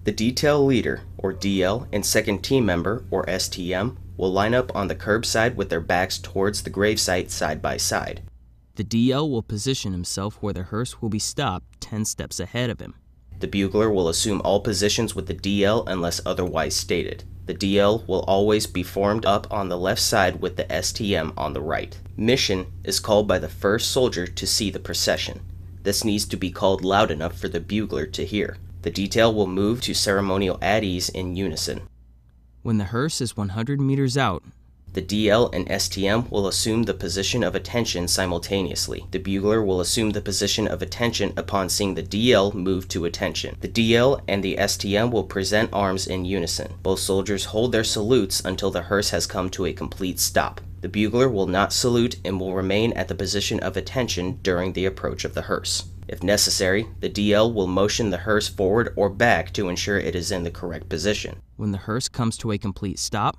The detail leader, or DL, and second team member, or STM, will line up on the curbside with their backs towards the gravesite side by side. The DL will position himself where the hearse will be stopped 10 steps ahead of him. The bugler will assume all positions with the DL unless otherwise stated. The DL will always be formed up on the left side with the STM on the right. Mission is called by the first soldier to see the procession. This needs to be called loud enough for the bugler to hear. The detail will move to ceremonial at ease in unison. When the hearse is 100 meters out, the DL and STM will assume the position of attention simultaneously. The bugler will assume the position of attention upon seeing the DL move to attention. The DL and the STM will present arms in unison. Both soldiers hold their salutes until the hearse has come to a complete stop. The bugler will not salute and will remain at the position of attention during the approach of the hearse. If necessary, the DL will motion the hearse forward or back to ensure it is in the correct position. When the hearse comes to a complete stop,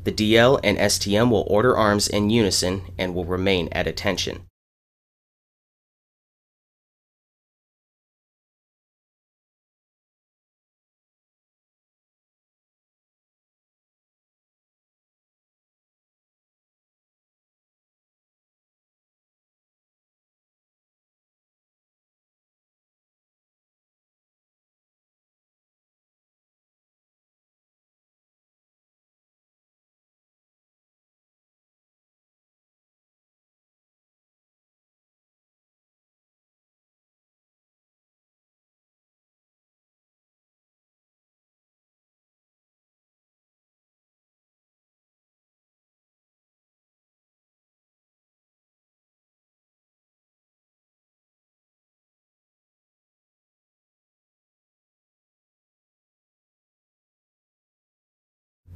the DL and STM will order arms in unison and will remain at attention.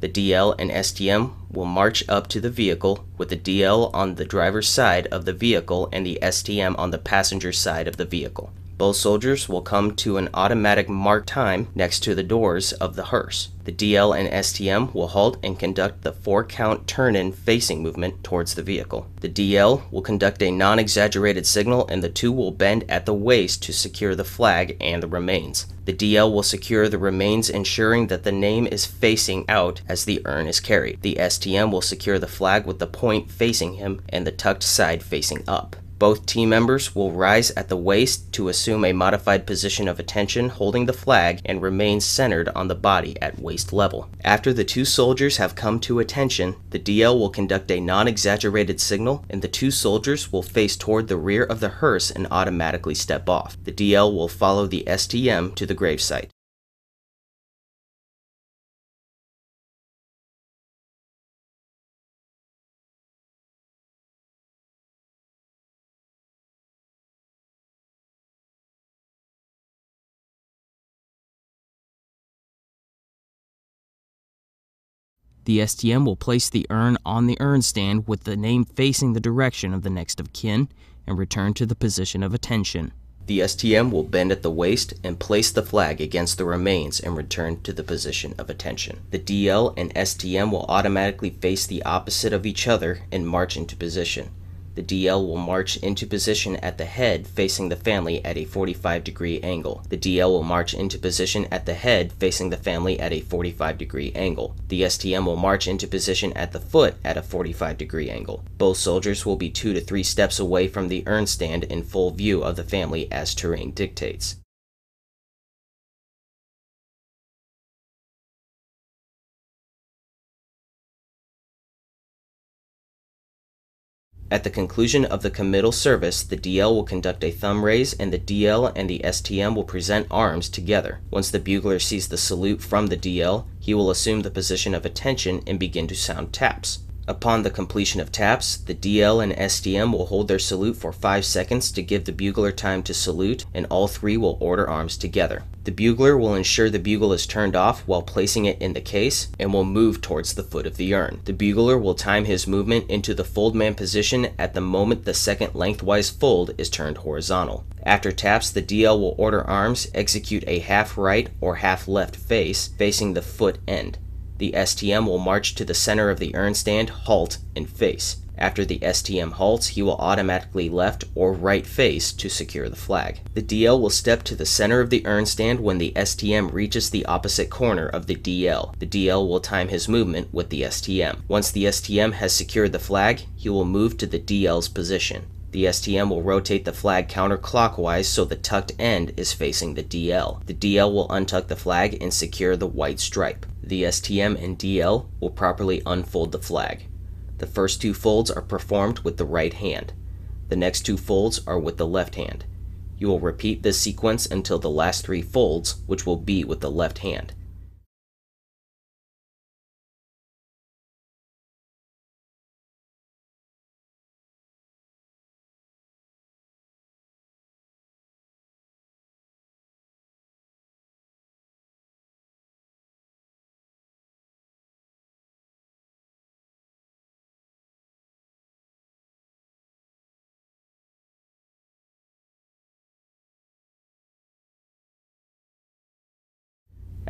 The DL and STM will march up to the vehicle with the DL on the driver's side of the vehicle and the STM on the passenger side of the vehicle. Both soldiers will come to an automatic mark time next to the doors of the hearse. The DL and STM will halt and conduct the 4-count turn-in facing movement towards the vehicle. The DL will conduct a non-exaggerated signal and the two will bend at the waist to secure the flag and the remains. The DL will secure the remains ensuring that the name is facing out as the urn is carried. The STM will secure the flag with the point facing him and the tucked side facing up. Both team members will rise at the waist to assume a modified position of attention holding the flag and remain centered on the body at waist level. After the two soldiers have come to attention, the DL will conduct a non-exaggerated signal and the two soldiers will face toward the rear of the hearse and automatically step off. The DL will follow the STM to the gravesite. the STM will place the urn on the urn stand with the name facing the direction of the next of kin and return to the position of attention. The STM will bend at the waist and place the flag against the remains and return to the position of attention. The DL and STM will automatically face the opposite of each other and march into position. The DL will march into position at the head facing the family at a 45-degree angle. The DL will march into position at the head facing the family at a 45-degree angle. The STM will march into position at the foot at a 45-degree angle. Both soldiers will be 2 to 3 steps away from the urn stand in full view of the family as terrain dictates. At the conclusion of the committal service, the DL will conduct a thumb raise and the DL and the STM will present arms together. Once the bugler sees the salute from the DL, he will assume the position of attention and begin to sound taps. Upon the completion of taps, the DL and STM will hold their salute for 5 seconds to give the bugler time to salute, and all three will order arms together. The bugler will ensure the bugle is turned off while placing it in the case and will move towards the foot of the urn. The bugler will time his movement into the fold man position at the moment the second lengthwise fold is turned horizontal. After taps, the DL will order arms, execute a half right or half left face facing the foot end. The STM will march to the center of the urn stand, halt, and face. After the STM halts, he will automatically left or right face to secure the flag. The DL will step to the center of the urn stand when the STM reaches the opposite corner of the DL. The DL will time his movement with the STM. Once the STM has secured the flag, he will move to the DL's position. The STM will rotate the flag counterclockwise so the tucked end is facing the DL. The DL will untuck the flag and secure the white stripe. The STM and DL will properly unfold the flag. The first two folds are performed with the right hand. The next two folds are with the left hand. You will repeat this sequence until the last three folds, which will be with the left hand.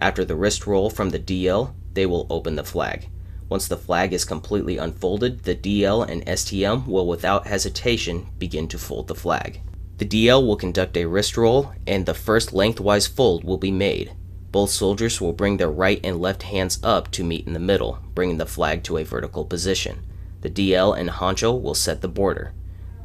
After the wrist roll from the DL, they will open the flag. Once the flag is completely unfolded, the DL and STM will without hesitation begin to fold the flag. The DL will conduct a wrist roll and the first lengthwise fold will be made. Both soldiers will bring their right and left hands up to meet in the middle, bringing the flag to a vertical position. The DL and honcho will set the border.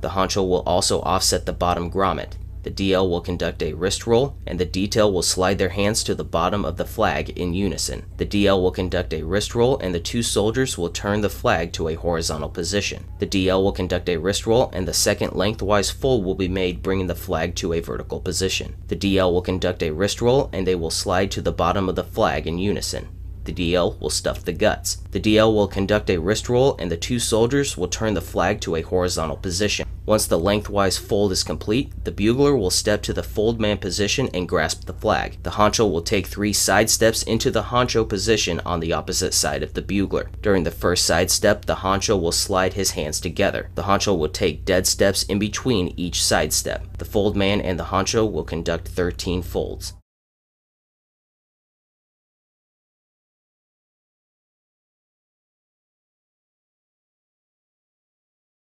The honcho will also offset the bottom grommet. The DL will conduct a wrist roll, and the detail will slide their hands to the bottom of the flag in unison. The DL will conduct a wrist roll, and the two soldiers will turn the flag to a horizontal position. The DL will conduct a wrist roll, and the second lengthwise fold will be made, bringing the flag to a vertical position. The DL will conduct a wrist roll, and they will slide to the bottom of the flag in unison. The DL will stuff the guts. The DL will conduct a wrist roll, and the two soldiers will turn the flag to a horizontal position. Once the lengthwise fold is complete, the bugler will step to the fold man position and grasp the flag. The honcho will take 3 side steps into the honcho position on the opposite side of the bugler. During the first side step, the honcho will slide his hands together. The honcho will take dead steps in between each side step. The fold man and the honcho will conduct 13 folds.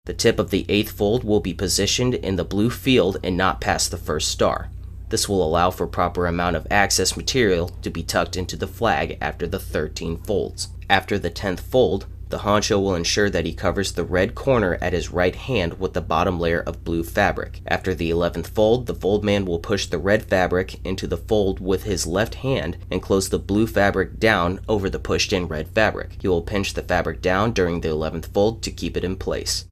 The tip of the 8th fold will be positioned in the blue field and not past the first star. This will allow for proper amount of access material to be tucked into the flag after the 13 folds. After the 10th fold, the honcho will ensure that he covers the red corner at his right hand with the bottom layer of blue fabric. After the 11th fold, the fold man will push the red fabric into the fold with his left hand and close the blue fabric down over the pushed in red fabric. He will pinch the fabric down during the 11th fold to keep it in place.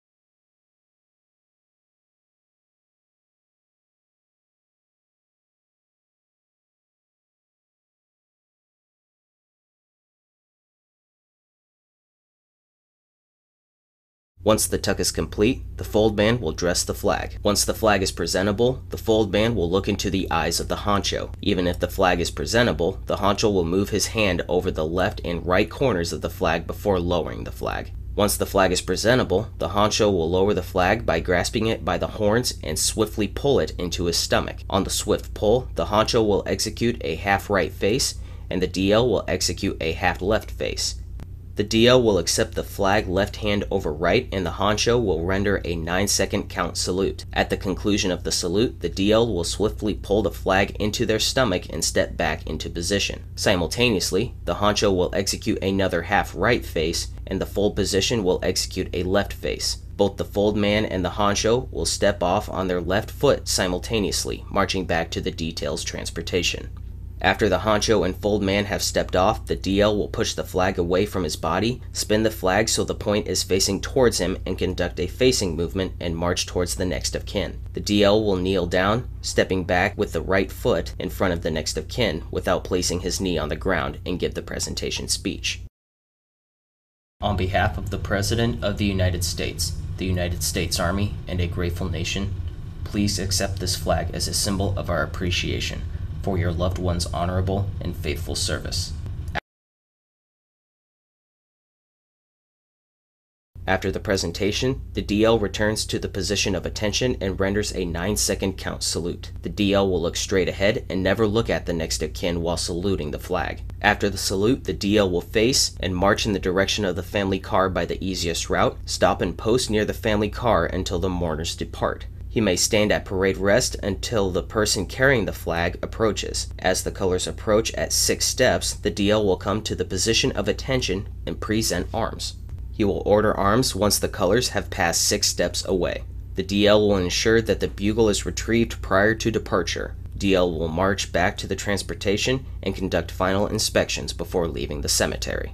Once the tuck is complete, the fold man will dress the flag. Once the flag is presentable, the fold man will look into the eyes of the honcho. Even if the flag is presentable, the honcho will move his hand over the left and right corners of the flag before lowering the flag. Once the flag is presentable, the honcho will lower the flag by grasping it by the horns and swiftly pull it into his stomach. On the swift pull, the honcho will execute a half right face, and the DL will execute a half left face. The DL will accept the flag left hand over right, and the honcho will render a 9-second count salute. At the conclusion of the salute, the DL will swiftly pull the flag into their stomach and step back into position. Simultaneously, the honcho will execute another half right face, and the fold position will execute a left face. Both the fold man and the honcho will step off on their left foot simultaneously, marching back to the detail's transportation. After the honcho and fold man have stepped off, the DL will push the flag away from his body, spin the flag so the point is facing towards him, and conduct a facing movement and march towards the next of kin. The DL will kneel down, stepping back with the right foot in front of the next of kin without placing his knee on the ground, and give the presentation speech. On behalf of the President of the United States Army, and a grateful nation, please accept this flag as a symbol of our appreciation for your loved one's honorable and faithful service. After the presentation, the DL returns to the position of attention and renders a 9-second count salute. The DL will look straight ahead and never look at the next of kin while saluting the flag. After the salute, the DL will face and march in the direction of the family car by the easiest route, stop and post near the family car until the mourners depart. He may stand at parade rest until the person carrying the flag approaches. As the colors approach at 6 steps, the DL will come to the position of attention and present arms. He will order arms once the colors have passed 6 steps away. The DL will ensure that the bugle is retrieved prior to departure. DL will march back to the transportation and conduct final inspections before leaving the cemetery.